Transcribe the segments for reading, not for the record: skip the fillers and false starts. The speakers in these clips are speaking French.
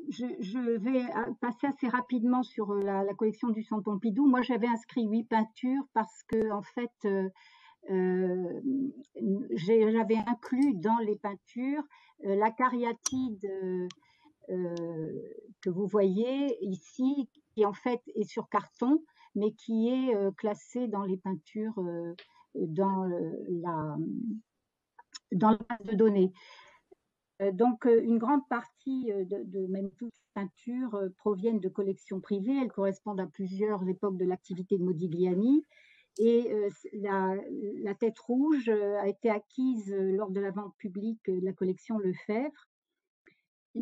je vais passer assez rapidement sur la collection du Centre Pompidou. Moi, j'avais inscrit 8 peintures parce que, en fait, euh, j'avais inclus dans les peintures la cariatide que vous voyez ici, qui en fait est sur carton, mais qui est classée dans les peintures dans dans la base de données. Donc, une grande partie même toutes les peintures proviennent de collections privées. Elles correspondent à plusieurs époques de l'activité de Modigliani. Et la tête rouge a été acquise lors de la vente publique de la collection Lefebvre.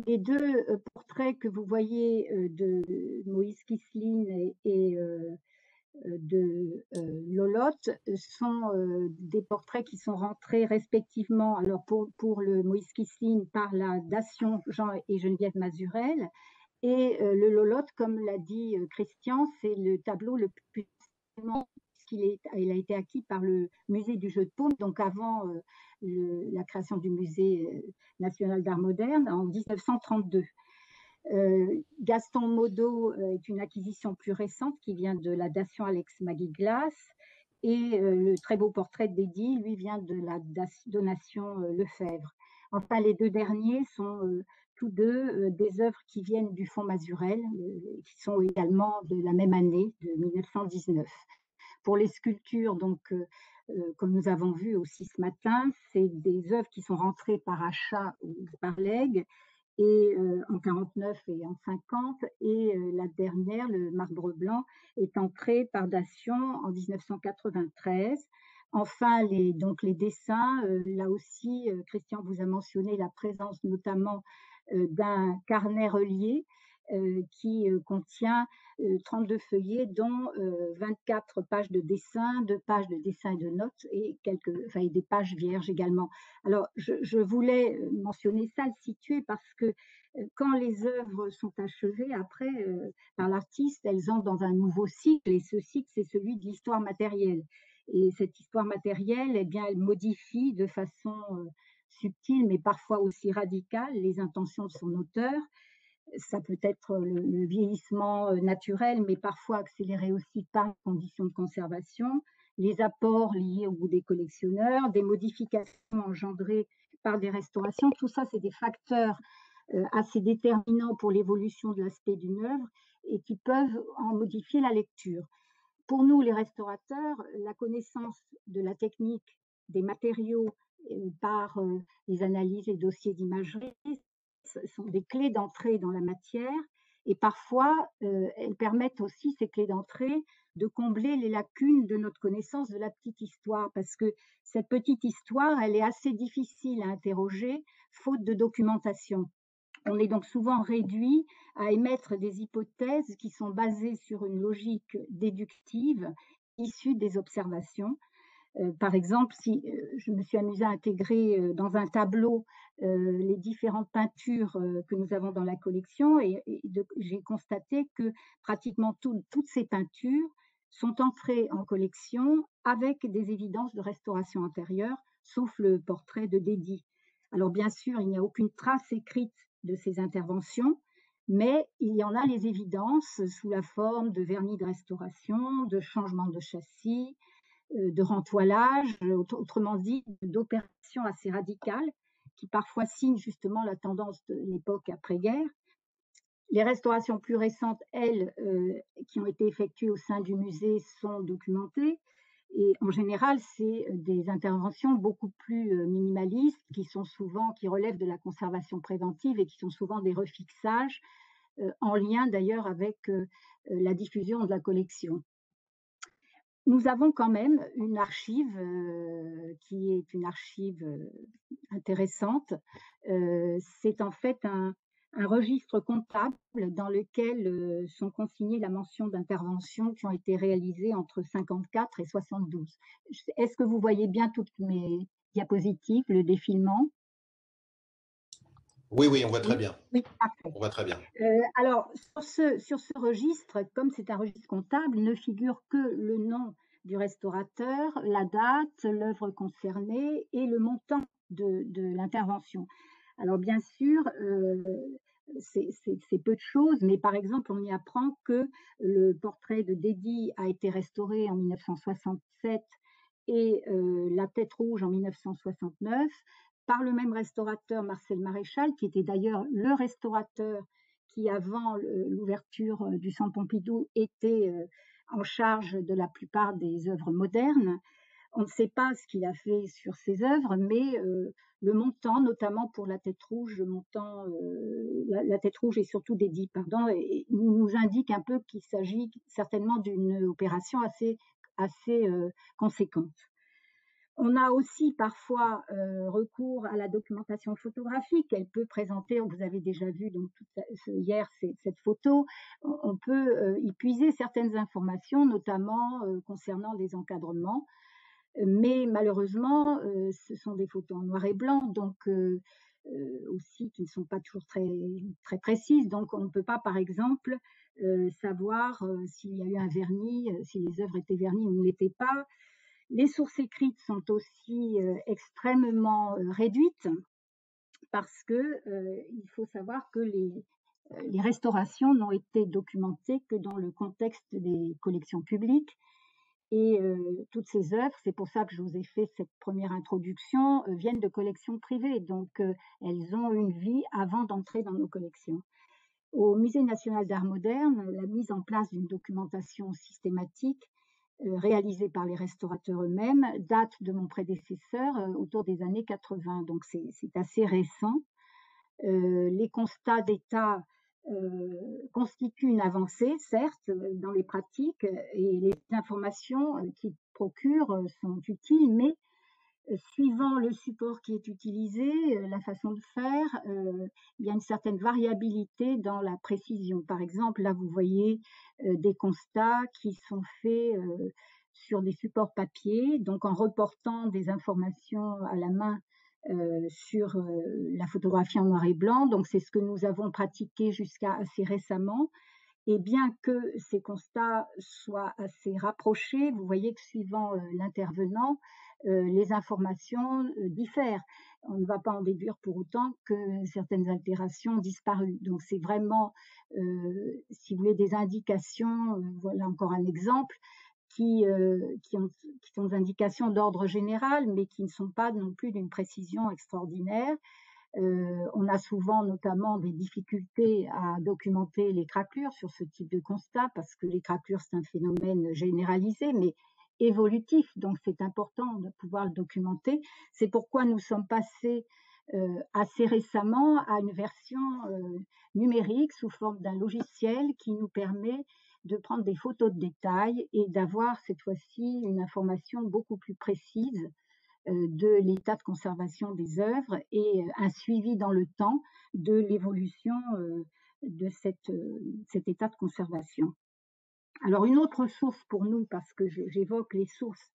Les deux portraits que vous voyez de Moïse Kisling et de Lolotte sont des portraits qui sont rentrés respectivement, alors pour le Moïse Kisling par la Dation Jean et Geneviève Mazurel, et le Lolotte, comme l'a dit Christian, c'est le tableau le plus il a été acquis par le musée du jeu de paume, donc avant la création du musée national d'art moderne en 1932. Gaston Modot est une acquisition plus récente qui vient de la Dation Alex Magui-Glass, et le très beau portrait d'Eddie, lui, vient de la donation Lefebvre. Enfin, les deux derniers sont tous deux des œuvres qui viennent du Fonds Mazurel, qui sont également de la même année, de 1919. Pour les sculptures, donc, comme nous avons vu aussi ce matin, c'est des œuvres qui sont rentrées par achat ou par legs, et en 49 et en 50, et la dernière, le marbre blanc, est entrée par Dation en 1993. Enfin, donc les dessins, là aussi, Christian vous a mentionné la présence notamment d'un carnet relié qui contient 32 feuillets, dont 24 pages de dessin, 2 pages de dessin et de notes, et des pages vierges également. Alors, je voulais mentionner ça, le situer, parce que quand les œuvres sont achevées, après, par l'artiste, elles entrent dans un nouveau cycle, et ce cycle, c'est celui de l'histoire matérielle. Et cette histoire matérielle, eh bien, elle modifie de façon subtile, mais parfois aussi radicale, les intentions de son auteur. Ça peut être le vieillissement naturel, mais parfois accéléré aussi par les conditions de conservation, les apports liés au goût des collectionneurs, des modifications engendrées par des restaurations. Tout ça, c'est des facteurs assez déterminants pour l'évolution de l'aspect d'une œuvre et qui peuvent en modifier la lecture. Pour nous, les restaurateurs, la connaissance de la technique, des matériaux par les analyses et dossiers d'imagerie sont des clés d'entrée dans la matière, et parfois elles permettent aussi, ces clés d'entrée, de combler les lacunes de notre connaissance de la petite histoire, parce que cette petite histoire, elle est assez difficile à interroger faute de documentation. On est donc souvent réduit à émettre des hypothèses qui sont basées sur une logique déductive issue des observations. Par exemple, si je me suis amusée à intégrer dans un tableau les différentes peintures que nous avons dans la collection, et j'ai constaté que pratiquement toutes ces peintures sont entrées en collection avec des évidences de restauration antérieure, sauf le portrait de Dédy. Alors bien sûr, il n'y a aucune trace écrite de ces interventions, mais il y en a les évidences sous la forme de vernis de restauration, de changement de châssis, de rentoilage, autrement dit d'opérations assez radicales qui parfois signent justement la tendance de l'époque après-guerre. Les restaurations plus récentes, elles, qui ont été effectuées au sein du musée, sont documentées, et en général, c'est des interventions beaucoup plus minimalistes qui relèvent de la conservation préventive et qui sont souvent des refixages en lien d'ailleurs avec la diffusion de la collection. Nous avons quand même une archive qui est une archive intéressante. C'est en fait un registre comptable dans lequel sont consignées la mention d'interventions qui ont été réalisées entre 54 et 72. Est-ce que vous voyez bien toutes mes diapositives, le défilement? Oui, oui, on voit très bien. Oui, parfait. On voit très bien. Alors, sur ce registre, comme c'est un registre comptable, ne figure que le nom du restaurateur, la date, l'œuvre concernée et le montant de l'intervention. Alors, bien sûr, c'est peu de choses, mais par exemple, on y apprend que le portrait de Dédi a été restauré en 1967 et la tête rouge en 1969 par le même restaurateur Marcel Maréchal, qui était d'ailleurs le restaurateur qui, avant l'ouverture du Centre Pompidou, était en charge de la plupart des œuvres modernes. On ne sait pas ce qu'il a fait sur ses œuvres, mais le montant, notamment pour la tête rouge, le montant, la tête rouge et surtout d'Eddie, pardon, nous indique un peu qu'il s'agit certainement d'une opération assez conséquente. On a aussi parfois recours à la documentation photographique. Elle peut présenter, vous avez déjà vu donc hier cette photo, on peut y puiser certaines informations, notamment concernant les encadrements. Mais malheureusement, ce sont des photos en noir et blanc, donc aussi qui ne sont pas toujours très précises. Donc on ne peut pas, par exemple, savoir s'il y a eu un vernis, si les œuvres étaient vernies ou ne l'étaient pas. Les sources écrites sont aussi extrêmement réduites parce que il faut savoir que les restaurations n'ont été documentées que dans le contexte des collections publiques et toutes ces œuvres, c'est pour ça que je vous ai fait cette première introduction, viennent de collections privées, donc elles ont une vie avant d'entrer dans nos collections. Au Musée national d'art moderne, la mise en place d'une documentation systématique réalisée par les restaurateurs eux-mêmes date de mon prédécesseur autour des années 80, donc c'est assez récent. Les constats d'état constituent une avancée, certes, dans les pratiques, et les informations qu'ils procurent sont utiles, mais suivant le support qui est utilisé, la façon de faire, il y a une certaine variabilité dans la précision. Par exemple, là, vous voyez des constats qui sont faits sur des supports papier, donc en reportant des informations à la main sur la photographie en noir et blanc. Donc, c'est ce que nous avons pratiqué jusqu'à assez récemment. Et bien que ces constats soient assez rapprochés, vous voyez que suivant l'intervenant, les informations diffèrent. On ne va pas en déduire pour autant que certaines altérations ont disparu. Donc c'est vraiment, si vous voulez, des indications, voilà encore un exemple, qui sont des indications d'ordre général, mais qui ne sont pas non plus d'une précision extraordinaire. On a souvent notamment des difficultés à documenter les craquelures sur ce type de constat parce que les craquelures, c'est un phénomène généralisé, mais évolutif, donc c'est important de pouvoir le documenter. C'est pourquoi nous sommes passés assez récemment à une version numérique sous forme d'un logiciel qui nous permet de prendre des photos de détail et d'avoir cette fois-ci une information beaucoup plus précise de l'état de conservation des œuvres et un suivi dans le temps de l'évolution de cet état de conservation. Alors une autre source pour nous, parce que j'évoque les sources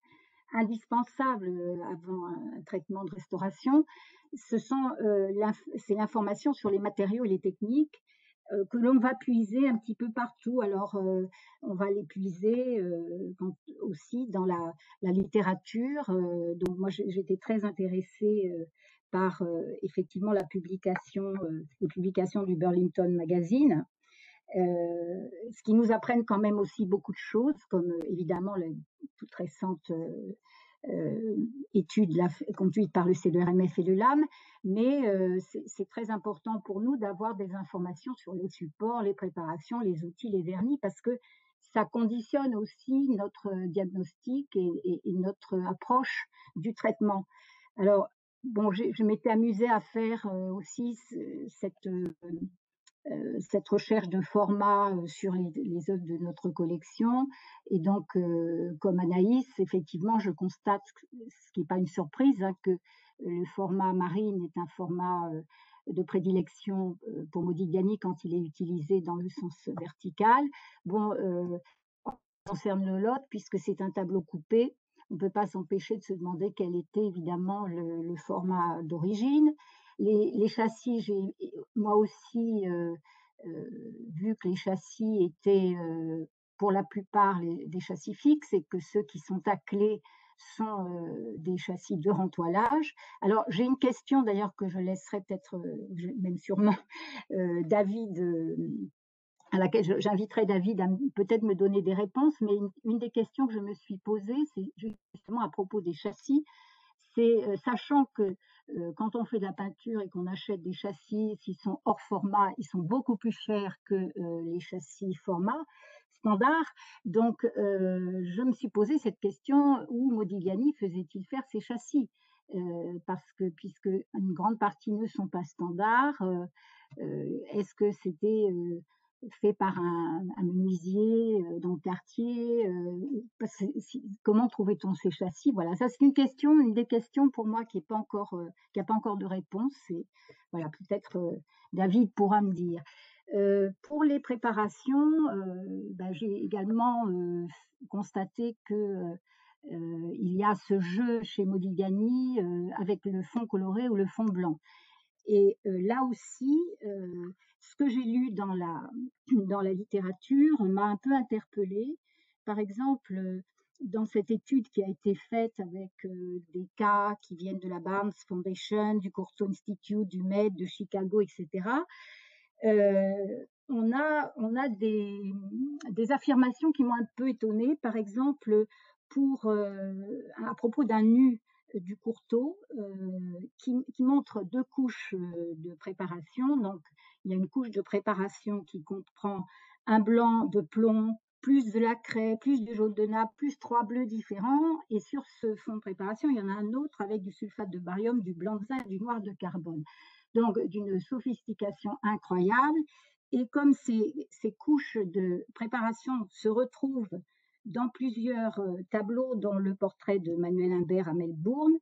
indispensables avant un traitement de restauration, c'est l'information sur les matériaux et les techniques que l'on va puiser un petit peu partout. Alors, on va les puiser aussi dans la littérature. Donc, moi, j'étais très intéressée par effectivement les publications du Burlington Magazine, ce qui nous apprennent quand même aussi beaucoup de choses, comme évidemment la toute récente étude conduite par le CERMF et le LAM, mais c'est très important pour nous d'avoir des informations sur les supports, les préparations, les outils, les vernis, parce que ça conditionne aussi notre diagnostic et notre approche du traitement. Alors, bon, je m'étais amusée à faire aussi cette recherche de format sur les œuvres de notre collection. Et donc, comme Anaïs, effectivement, je constate, ce qui n'est pas une surprise, hein, que le format marine est un format de prédilection pour Modigliani quand il est utilisé dans le sens vertical. Bon, en ce qui concerne le lot, puisque c'est un tableau coupé, on ne peut pas s'empêcher de se demander quel était évidemment le format d'origine. Les châssis, j'ai moi aussi vu que les châssis étaient pour la plupart des châssis fixes et que ceux qui sont taclés sont des châssis de rentoilage. Alors, j'ai une question d'ailleurs que je laisserai peut-être, même sûrement, David, à laquelle j'inviterai David à peut-être me donner des réponses, mais une des questions que je me suis posée, c'est justement à propos des châssis, c'est sachant que quand on fait de la peinture et qu'on achète des châssis, s'ils sont hors format, ils sont beaucoup plus chers que les châssis format standard. Donc, je me suis posé cette question, où Modigliani faisait-il faire ses châssis? Parce que puisque une grande partie ne sont pas standards, est-ce que c'était fait par un menuisier dans le quartier, comment trouvait-on ces châssis? Voilà, ça c'est une des questions pour moi qui a pas encore de réponse. Et voilà, peut-être David pourra me dire. Pour les préparations, bah, j'ai également constaté que il y a ce jeu chez Modigliani avec le fond coloré ou le fond blanc. Et là aussi, ce que j'ai lu dans la littérature m'a un peu interpellée. Par exemple, dans cette étude qui a été faite avec des cas qui viennent de la Barnes Foundation, du Courtauld Institute, du Med, de Chicago, etc., on a des affirmations qui m'ont un peu étonnée. Par exemple, à propos d'un nu du Courtauld, qui montre 2 couches de préparation. Donc, il y a une couche de préparation qui comprend un blanc de plomb, plus de la craie, plus du jaune de Naples, plus 3 bleus différents. Et sur ce fond de préparation, il y en a un autre avec du sulfate de barium, du blanc de zinc et du noir de carbone. Donc, d'une sophistication incroyable. Et comme ces couches de préparation se retrouvent dans plusieurs tableaux, dont le portrait de Manuel Imbert à Melbourne,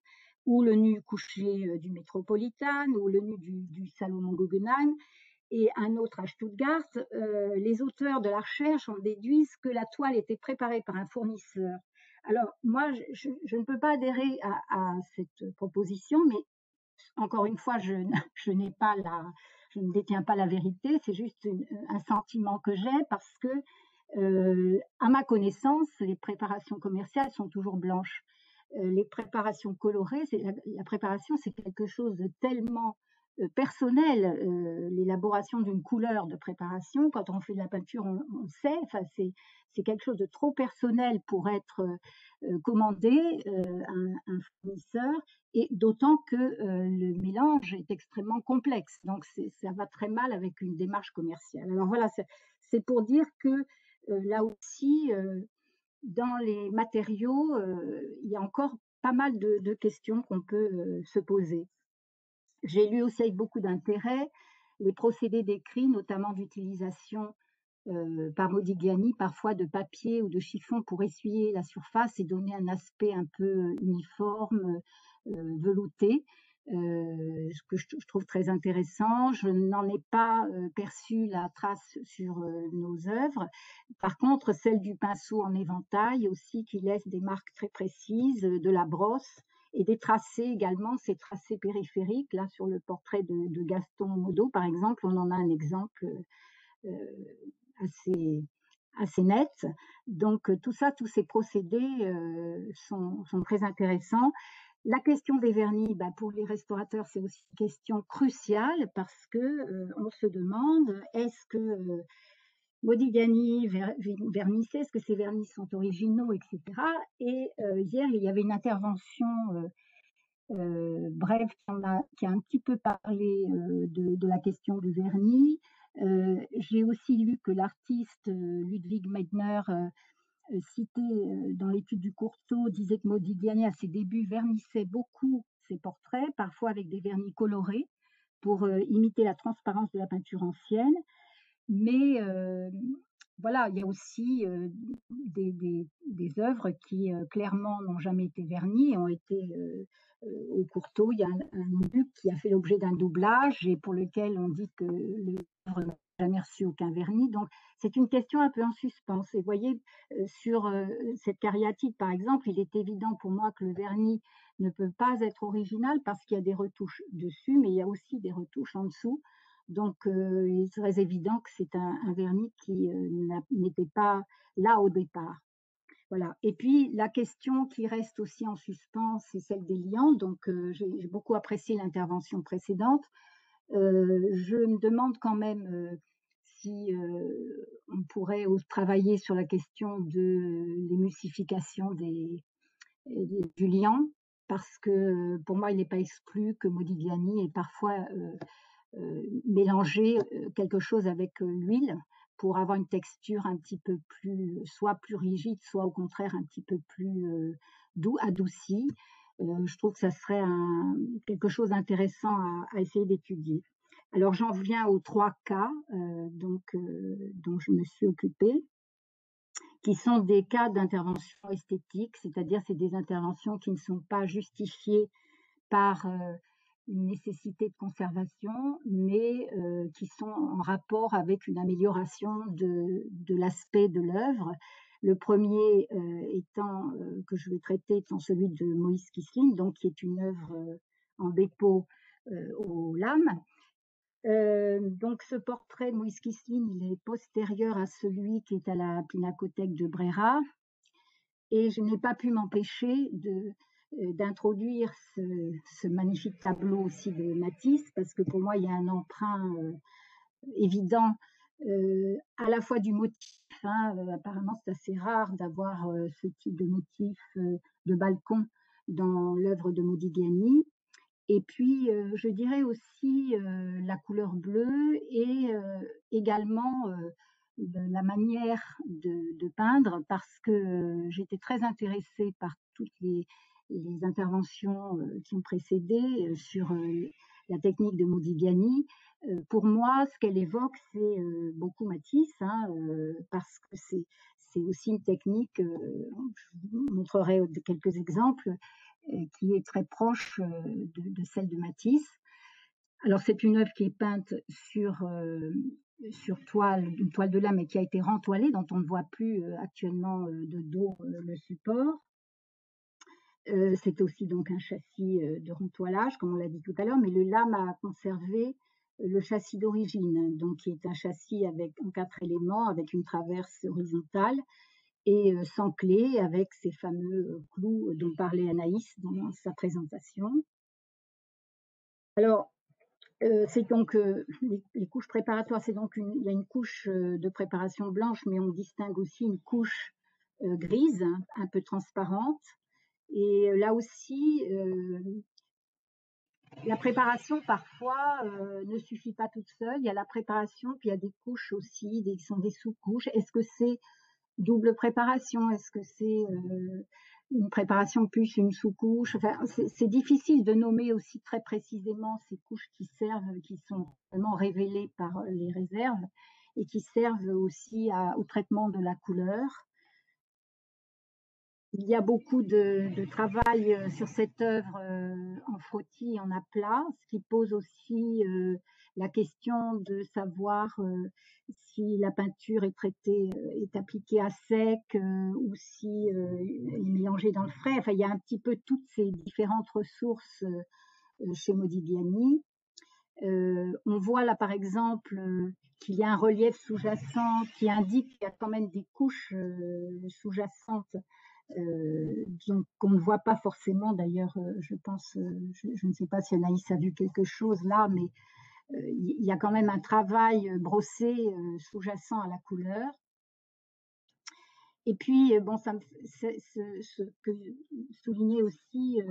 ou le nu couché du Metropolitan, ou le nu du Salomon Guggenheim, et un autre à Stuttgart, les auteurs de la recherche en déduisent que la toile était préparée par un fournisseur. Alors, moi, je ne peux pas adhérer à cette proposition, mais encore une fois, je n'ai pas je ne détiens pas la vérité, c'est juste un sentiment que j'ai parce que, à ma connaissance, les préparations commerciales sont toujours blanches. Les préparations colorées, la préparation, c'est quelque chose de tellement personnel. L'élaboration d'une couleur de préparation, quand on fait de la peinture, on le sait, enfin, c'est quelque chose de trop personnel pour être commandé à un fournisseur, et d'autant que le mélange est extrêmement complexe. Donc, ça va très mal avec une démarche commerciale. Alors voilà, c'est pour dire que là aussi, dans les matériaux, il y a encore pas mal de questions qu'on peut se poser. J'ai lu aussi avec beaucoup d'intérêt les procédés décrits, notamment d'utilisation par Modigliani, parfois de papier ou de chiffon pour essuyer la surface et donner un aspect un peu uniforme, velouté, ce que je trouve très intéressant. Je n'en ai pas perçu la trace sur nos œuvres. Par contre, celle du pinceau en éventail aussi, qui laisse des marques très précises, de la brosse et des tracés également, ces tracés périphériques. Là, sur le portrait de Gaston Modo, par exemple, on en a un exemple assez, assez net. Donc, tout ça, tous ces procédés sont très intéressants. La question des vernis, bah, pour les restaurateurs, c'est aussi une question cruciale parce que on se demande, est-ce que Modigliani vernissait, est-ce que ces vernis sont originaux, etc. Et hier, il y avait une intervention brève qui a un petit peu parlé de la question du vernis. J'ai aussi lu que l'artiste Ludwig Meidner, cité dans l'étude du Courtauld, disait que Modigliani, à ses débuts, vernissait beaucoup ses portraits, parfois avec des vernis colorés, pour imiter la transparence de la peinture ancienne. Mais voilà, il y a aussi des œuvres qui clairement n'ont jamais été vernies et ont été au Courtauld. Il y a un Duc qui a fait l'objet d'un doublage et pour lequel on dit que l'œuvre n'a jamais reçu aucun vernis. Donc, c'est une question un peu en suspens. Et vous voyez, sur cette cariatide, par exemple, il est évident pour moi que le vernis ne peut pas être original parce qu'il y a des retouches dessus, mais il y a aussi des retouches en dessous. Donc, il est très évident que c'est un vernis qui, n'était pas là au départ. Voilà, et puis la question qui reste aussi en suspens, c'est celle des liants. Donc, j'ai beaucoup apprécié l'intervention précédente. Je me demande quand même, si, on pourrait travailler sur la question de l'émulsification du liant, parce que, pour moi, il n'est pas exclu que Modigliani ait parfois, mélanger, quelque chose avec, l'huile pour avoir une texture un petit peu plus soit plus rigide, soit au contraire un petit peu plus, adoucie. Je trouve que ça serait quelque chose d'intéressant à essayer d'étudier. Alors j'en viens aux 3 cas, dont je me suis occupée, qui sont des cas d'intervention esthétique, c'est-à-dire c'est des interventions qui ne sont pas justifiées par, une nécessité de conservation, mais qui sont en rapport avec une amélioration de l'aspect de l'œuvre. Le premier que je vais traiter étant celui de Moïse Kisling, donc qui est une œuvre en dépôt aux lames. Donc ce portrait de Moïse Kisling, il est postérieur à celui qui est à la Pinacothèque de Brera, et je n'ai pas pu m'empêcher d'introduire ce magnifique tableau aussi de Matisse, parce que pour moi, il y a un emprunt évident, à la fois du motif, hein, apparemment c'est assez rare d'avoir ce type de motif de balcon dans l'œuvre de Modigliani. Et puis, je dirais aussi, la couleur bleue et également, la manière de peindre, parce que, j'étais très intéressée par toutes les interventions, qui ont précédé, sur, la technique de Modigliani. Pour moi, ce qu'elle évoque, c'est, beaucoup Matisse, hein, parce que c'est aussi une technique, je vous montrerai quelques exemples, qui est très proche de celle de Matisse. Alors c'est une œuvre qui est peinte sur une toile de lame, mais qui a été rentoilée, dont on ne voit plus actuellement de dos le support. C'est aussi donc un châssis de rentoilage, comme on l'a dit tout à l'heure, mais le lame a conservé le châssis d'origine, donc qui est un châssis en 4 éléments, avec une traverse horizontale et sans clé, avec ces fameux clous dont parlait Anaïs dans sa présentation. Alors, c'est donc les couches préparatoires, il y a une couche de préparation blanche, mais on distingue aussi une couche grise, hein, un peu transparente. Et là aussi, la préparation parfois ne suffit pas toute seule. Il y a la préparation, puis il y a des couches aussi, qui sont des sous-couches. Est-ce que c'est double préparation? Est-ce que c'est une préparation plus une sous-couche? Enfin, c'est difficile de nommer aussi très précisément ces couches qui sont vraiment révélées par les réserves et qui servent aussi au traitement de la couleur. Il y a beaucoup de travail sur cette œuvre en frottis et en aplat, ce qui pose aussi la question de savoir si la peinture est traitée, est appliquée à sec ou si elle est mélangée dans le frais. Enfin, il y a un petit peu toutes ces différentes ressources chez Modigliani. On voit là par exemple qu'il y a un relief sous-jacent qui indique qu'il y a quand même des couches sous-jacentes donc qu'on ne voit pas forcément. D'ailleurs, je pense, je ne sais pas si Anaïs a vu quelque chose là, mais il y a quand même un travail brossé sous-jacent à la couleur. Et puis, bon, c'est ce que soulignait aussi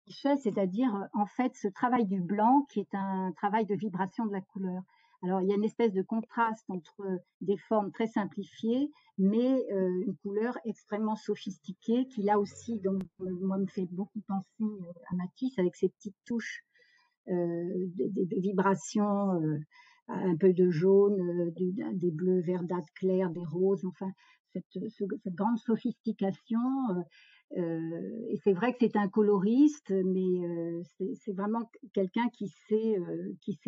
Michel, c'est-à-dire en fait ce travail du blanc qui est un travail de vibration de la couleur. Alors il y a une espèce de contraste entre des formes très simplifiées, mais une couleur extrêmement sophistiquée qui là aussi donc moi me fait beaucoup penser à Matisse avec ses petites touches des vibrations, un peu de jaune, des bleus verdâtres clairs, des roses, enfin cette grande sophistication. Et c'est vrai que c'est un coloriste, mais c'est vraiment quelqu'un qui sait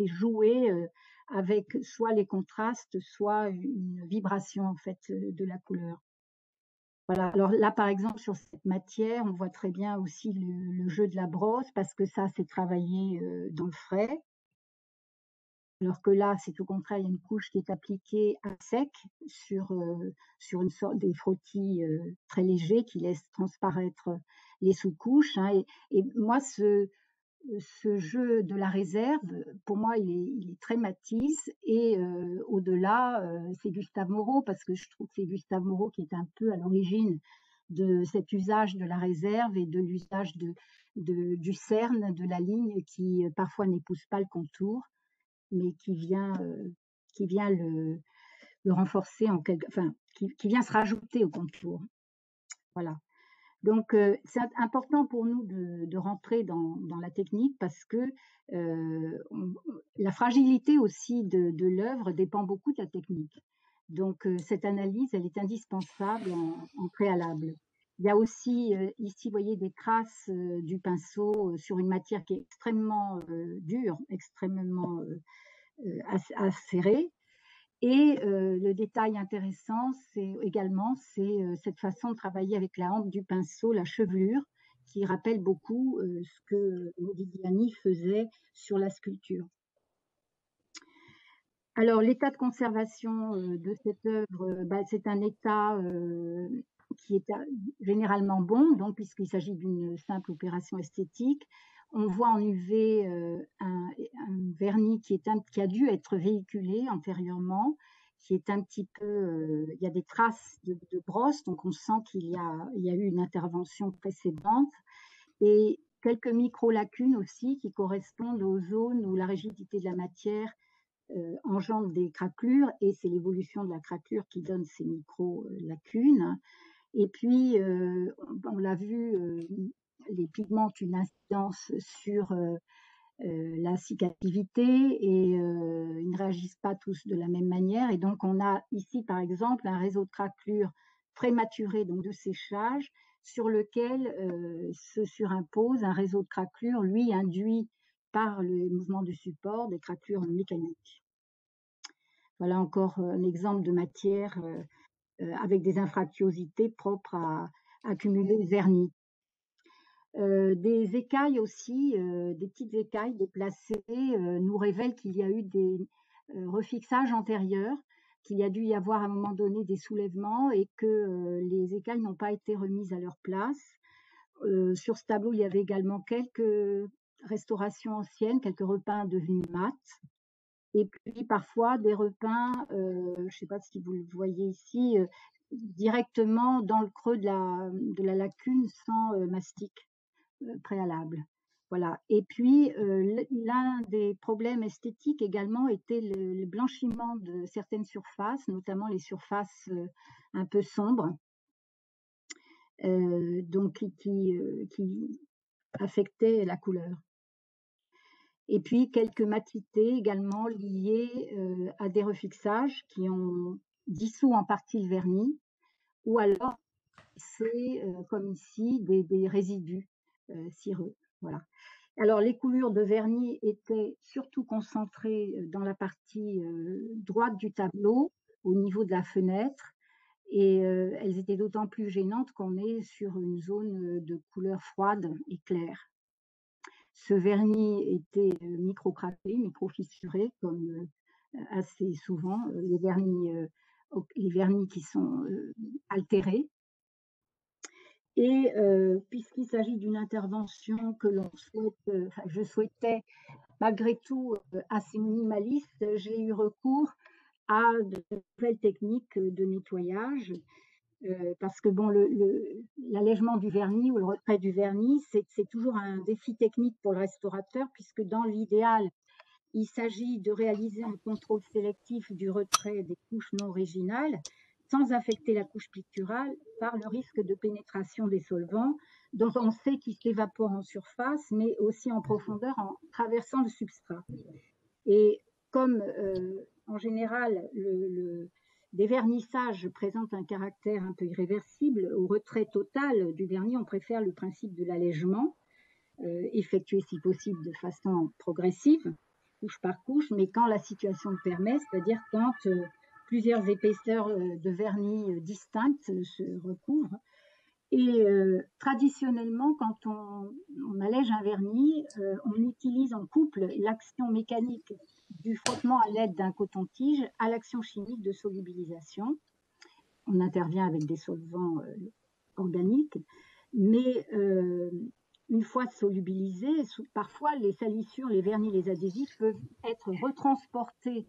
jouer avec soit les contrastes, soit une vibration en fait de la couleur. Voilà. Alors là, par exemple, sur cette matière, on voit très bien aussi le jeu de la brosse parce que ça, c'est travaillé dans le frais. Alors que là, c'est au contraire, il y a une couche qui est appliquée à sec sur une sorte des frottis très légers qui laissent transparaître les sous-couches, hein. Et moi, ce jeu de la réserve, pour moi, il est très Matisse et au-delà, c'est Gustave Moreau parce que je trouve que c'est Gustave Moreau qui est un peu à l'origine de cet usage de la réserve et de l'usage du cerne, de la ligne qui, parfois n'épouse pas le contour, mais qui vient le renforcer en quelque enfin, qui vient se rajouter au contour. Voilà. Donc, c'est important pour nous de rentrer dans la technique parce que, la fragilité aussi de l'œuvre dépend beaucoup de la technique. Donc, cette analyse, elle est indispensable en préalable. Il y a aussi, ici, vous voyez des traces, du pinceau, sur une matière qui est extrêmement, dure, extrêmement, acérée. Et le détail intéressant, c'est cette façon de travailler avec la hampe du pinceau, la chevelure, qui rappelle beaucoup ce que Modigliani faisait sur la sculpture. Alors, l'état de conservation de cette œuvre, bah, c'est un état qui est généralement bon, donc puisqu'il s'agit d'une simple opération esthétique. On voit en UV un vernis qui a dû être véhiculé antérieurement, qui est un petit peu, il y a des traces de brosse, donc on sent il y a eu une intervention précédente, et quelques micro-lacunes aussi qui correspondent aux zones où la rigidité de la matière engendre des craquelures, et c'est l'évolution de la craquelure qui donne ces micro-lacunes. Et puis, on l'a vu, les pigments ont une incidence sur la cicatricité et ils ne réagissent pas tous de la même manière. Et donc, on a ici, par exemple, un réseau de craquelures prématuré, donc de séchage, sur lequel se surimpose un réseau de craquelures, lui, induit par le mouvement du support, des craquelures mécaniques. Voilà encore un exemple de matière avec des infractuosités propres à accumuler le vernis. Des écailles aussi, des petites écailles déplacées nous révèlent qu'il y a eu des refixages antérieurs, qu'il y a dû y avoir à un moment donné des soulèvements et que les écailles n'ont pas été remises à leur place. Sur ce tableau, il y avait également quelques restaurations anciennes, quelques repeints devenus mat. Et puis parfois des repeints, je ne sais pas si vous le voyez ici, directement dans le creux de la lacune sans mastic préalable. Voilà. Et puis l'un des problèmes esthétiques également était le blanchiment de certaines surfaces, notamment les surfaces un peu sombres, donc qui affectaient la couleur. Et puis quelques matités également liées à des refixages qui ont dissous en partie le vernis, ou alors c'est comme ici des résidus cireux. Voilà. Alors les coulures de vernis étaient surtout concentrées dans la partie droite du tableau, au niveau de la fenêtre, et elles étaient d'autant plus gênantes qu'on est sur une zone de couleur froide et claire. Ce vernis était micro-craquelé, micro-fissuré, comme assez souvent les vernis qui sont altérés. Et puisqu'il s'agit d'une intervention que l'on souhaite, enfin, je souhaitais malgré tout assez minimaliste, j'ai eu recours à de nouvelles techniques de nettoyage. Parce que bon, l'allègement du vernis ou le retrait du vernis, c'est toujours un défi technique pour le restaurateur, puisque dans l'idéal, il s'agit de réaliser un contrôle sélectif du retrait des couches non originales, sans affecter la couche picturale par le risque de pénétration des solvants, dont on sait qu'ils s'évaporent en surface, mais aussi en profondeur en traversant le substrat. Et comme en général, des vernissages présentent un caractère un peu irréversible, au retrait total du vernis, on préfère le principe de l'allègement, effectué si possible de façon progressive, couche par couche, mais quand la situation le permet, c'est-à-dire quand plusieurs épaisseurs de vernis distinctes se recouvrent. Et traditionnellement, quand on allège un vernis, on utilise en couple l'action mécanique du frottement à l'aide d'un coton-tige à l'action chimique de solubilisation. On intervient avec des solvants organiques, mais une fois solubilisés, parfois les salissures, les vernis, les adhésifs peuvent être retransportés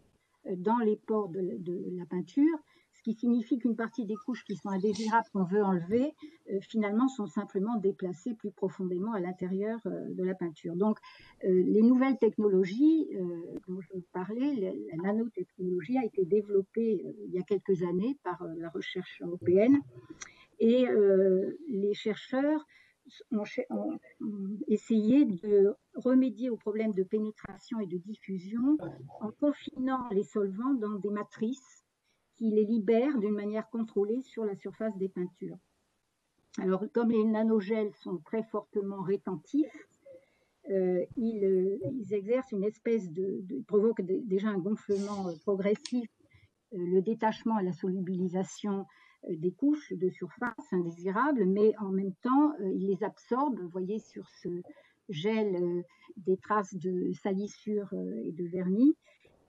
dans les pores de la peinture, ce qui signifie qu'une partie des couches qui sont indésirables qu'on veut enlever, finalement sont simplement déplacées plus profondément à l'intérieur de la peinture. Donc les nouvelles technologies dont je parlais, la nanotechnologie a été développée il y a quelques années par la recherche européenne, et les chercheurs ont essayé de remédier aux problèmes de pénétration et de diffusion en confinant les solvants dans des matrices qui les libèrent d'une manière contrôlée sur la surface des peintures. Alors, comme les nanogels sont très fortement rétentifs, ils exercent une espèce ils provoquent déjà un gonflement progressif, le détachement et la solubilisation des couches de surface indésirables, mais en même temps, ils les absorbent. Vous voyez sur ce gel des traces de salissure et de vernis.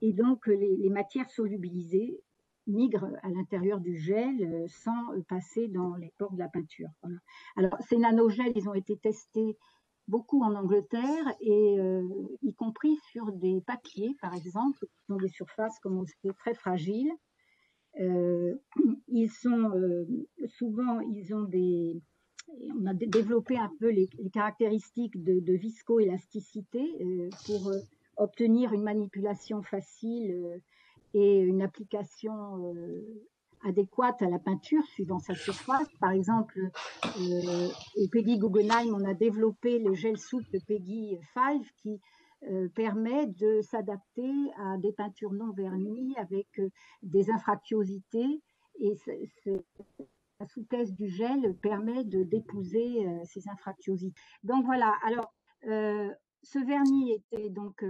Et donc, les matières solubilisées migrent à l'intérieur du gel sans passer dans les pores de la peinture. Voilà. Alors, ces nanogels, ils ont été testés beaucoup en Angleterre, et y compris sur des papiers, par exemple, qui sont des surfaces, comme on sait, très fragiles. Ils sont souvent, on a développé un peu les caractéristiques de viscoélasticité pour obtenir une manipulation facile et une application adéquate à la peinture suivant sa surface. Par exemple, au Peggy Guggenheim, on a développé le gel souple Peggy 5 qui permet de s'adapter à des peintures non vernies avec des infractuosités, et la souplesse du gel permet d'épouser ces infractuosités. Donc voilà, alors ce vernis était donc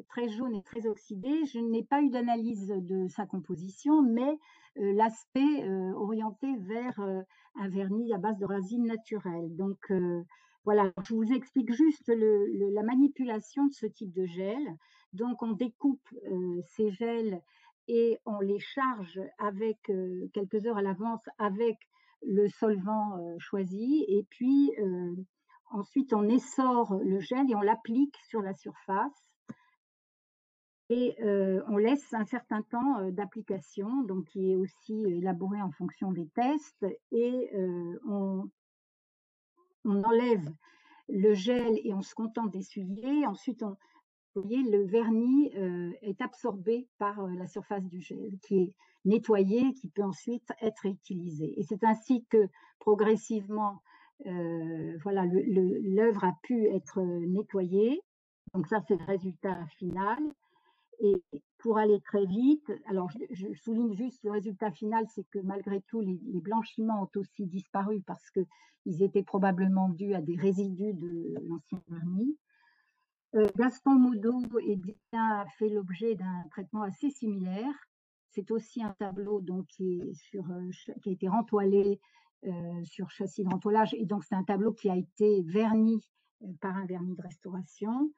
très jaune et très oxydé. Je n'ai pas eu d'analyse de sa composition, mais l'aspect orienté vers un vernis à base de résine naturelle. Donc voilà, je vous explique juste la manipulation de ce type de gel. Donc on découpe ces gels et on les charge avec quelques heures à l'avance avec le solvant choisi, et puis ensuite on essore le gel et on l'applique sur la surface, et on laisse un certain temps d'application, donc qui est aussi élaboré en fonction des tests, et on enlève le gel et on se contente d'essuyer. Ensuite, vous voyez, le vernis est absorbé par la surface du gel, qui est nettoyé, qui peut ensuite être réutilisé. Et c'est ainsi que progressivement, voilà, l'œuvre a pu être nettoyée. Donc ça, c'est le résultat final. Et pour aller très vite, alors je souligne juste le résultat final, c'est que malgré tout, les blanchiments ont aussi disparu parce qu'ils étaient probablement dus à des résidus de l'ancien vernis. Gaston Moudon a fait l'objet d'un traitement assez similaire. C'est aussi un tableau donc, qui a été rentoilé sur châssis de rentoilage, et donc c'est un tableau qui a été verni par un vernis de restauration,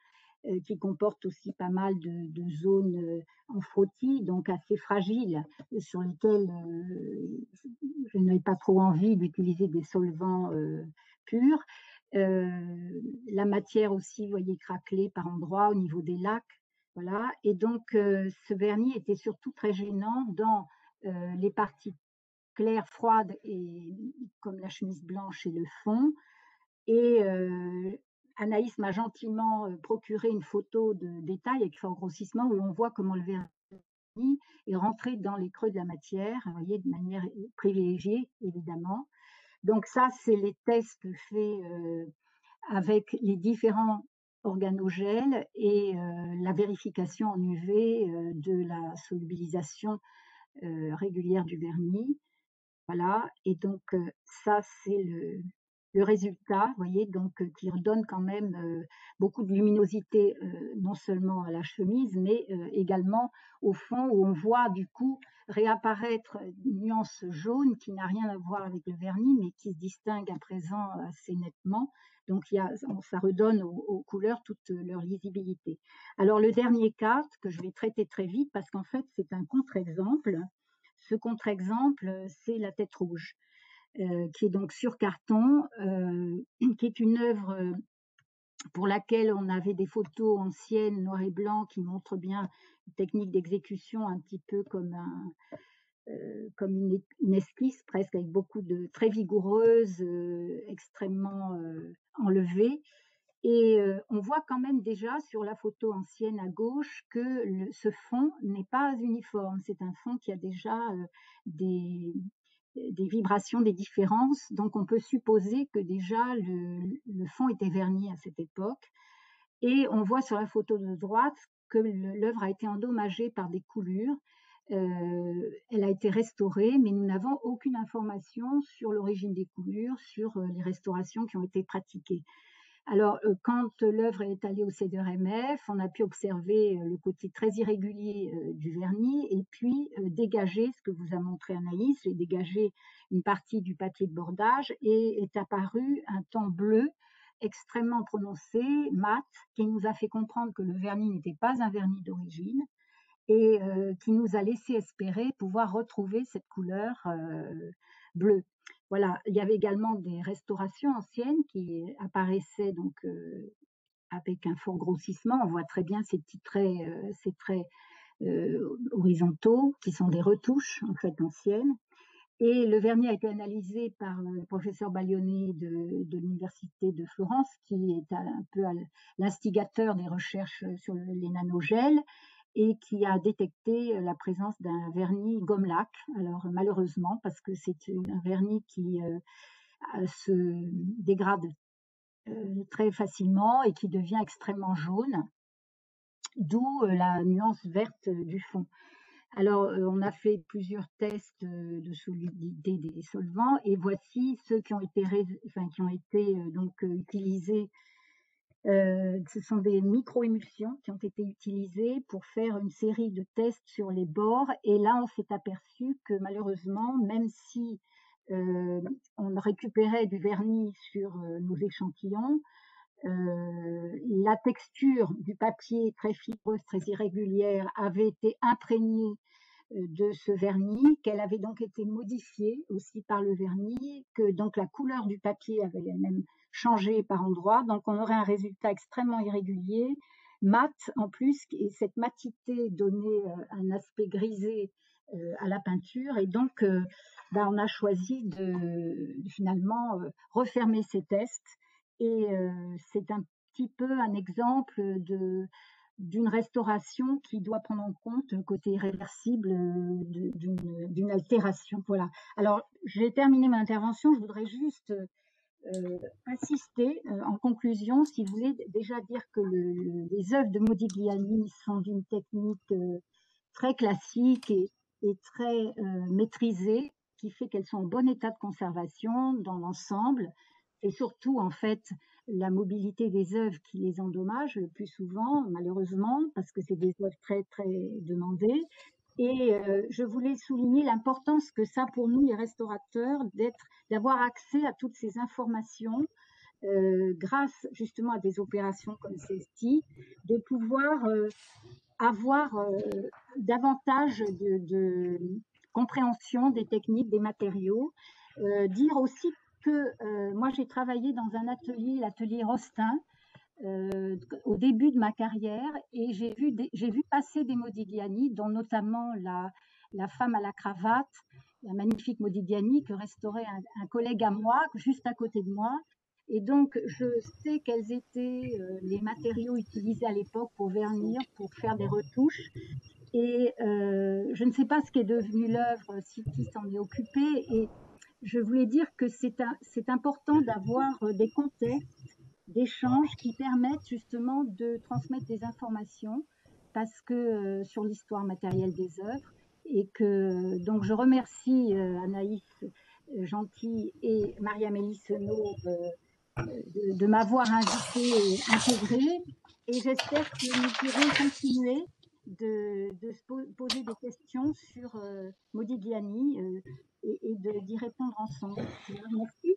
qui comporte aussi pas mal de zones en frottis, donc assez fragiles, sur lesquelles je n'avais pas trop envie d'utiliser des solvants purs. La matière aussi, vous voyez, craquelée par endroits au niveau des lacs. Voilà. Et donc, ce vernis était surtout très gênant dans les parties claires, froides, et comme la chemise blanche et le fond. Et Anaïs m'a gentiment procuré une photo de détail avec fort grossissement où on voit comment le vernis est rentré dans les creux de la matière, vous voyez, de manière privilégiée, évidemment. Donc ça, c'est les tests faits avec les différents organogels et la vérification en UV de la solubilisation régulière du vernis. Voilà, et donc ça, c'est le résultat, vous voyez, donc qui redonne quand même beaucoup de luminosité, non seulement à la chemise, mais également au fond où on voit du coup réapparaître une nuance jaune qui n'a rien à voir avec le vernis, mais qui se distingue à présent assez nettement. Donc ça redonne aux couleurs toute leur lisibilité. Alors le dernier cas que je vais traiter très vite parce qu'en fait c'est un contre-exemple. Ce contre-exemple, c'est la tête rouge qui est donc sur carton, qui est une œuvre pour laquelle on avait des photos anciennes, noir et blanc, qui montrent bien une technique d'exécution un petit peu comme une esquisse presque, avec beaucoup de très vigoureuse, extrêmement enlevée. Et on voit quand même déjà sur la photo ancienne à gauche que ce fond n'est pas uniforme. C'est un fond qui a déjà des, des vibrations, des différences. Donc on peut supposer que déjà le fond était verni à cette époque. Et on voit sur la photo de droite que l'œuvre a été endommagée par des coulures. Elle a été restaurée, mais nous n'avons aucune information sur l'origine des coulures, sur les restaurations qui ont été pratiquées. Alors, quand l'œuvre est allée au CDRMF, on a pu observer le côté très irrégulier du vernis et puis dégager, ce que vous a montré Anaïs, j'ai dégagé une partie du papier de bordage et est apparu un ton bleu extrêmement prononcé, mat, qui nous a fait comprendre que le vernis n'était pas un vernis d'origine et qui nous a laissé espérer pouvoir retrouver cette couleur bleue. Voilà, il y avait également des restaurations anciennes qui apparaissaient donc avec un fort grossissement. On voit très bien ces traits horizontaux qui sont des retouches en fait anciennes. Et le vernis a été analysé par le professeur Baglioni de l'université de Florence, qui est un peu l'instigateur des recherches sur les nanogels et qui a détecté la présence d'un vernis gomme-lac. Alors malheureusement, parce que c'est un vernis qui se dégrade très facilement et qui devient extrêmement jaune, d'où la nuance verte du fond. Alors, on a fait plusieurs tests de solidité des solvants et voici ceux qui ont été, utilisés. Ce sont des micro-émulsions qui ont été utilisées pour faire une série de tests sur les bords. Et là, on s'est aperçu que malheureusement, même si on récupérait du vernis sur nos échantillons, la texture du papier très fibreuse, très irrégulière, avait été imprégnée de ce vernis, qu'elle avait donc été modifiée aussi par le vernis, que donc la couleur du papier avait elle-même changé par endroits, donc on aurait un résultat extrêmement irrégulier, mat en plus, et cette matité donnait un aspect grisé à la peinture, et donc on a choisi de finalement refermer ces tests, et c'est un petit peu un exemple d'une restauration qui doit prendre en compte le côté irréversible d'une altération. Voilà. Alors, j'ai terminé mon intervention. Je voudrais juste insister en conclusion, si vous voulez, déjà dire que les œuvres de Modigliani sont d'une technique très classique et très maîtrisée, qui fait qu'elles sont en bon état de conservation dans l'ensemble. Et surtout, en fait, la mobilité des œuvres qui les endommage le plus souvent, malheureusement, parce que c'est des œuvres très, très demandées. Et je voulais souligner l'importance que ça pour nous, les restaurateurs, d'avoir accès à toutes ces informations grâce justement à des opérations comme celle-ci, de pouvoir avoir davantage de compréhension des techniques, des matériaux. Dire aussi que moi j'ai travaillé dans un atelier, l'atelier Rostin, au début de ma carrière, et j'ai vu passer des Modigliani, dont notamment la femme à la cravate, la magnifique Modigliani que restaurait un collègue à moi, juste à côté de moi. Et donc, je sais quels étaient les matériaux utilisés à l'époque pour vernir, pour faire des retouches. Et je ne sais pas ce qu'est devenu l'œuvre, si qui s'en est occupé. Et je voulais dire que c'est important d'avoir des contextes d'échanges qui permettent justement de transmettre des informations parce que sur l'histoire matérielle des œuvres et que donc je remercie Anaïs gentille, et Maria-Mélie Senot de m'avoir invité intégrée. Et j'espère que nous pourrons continuer de se poser des questions sur Modigliani et d'y répondre ensemble. Merci.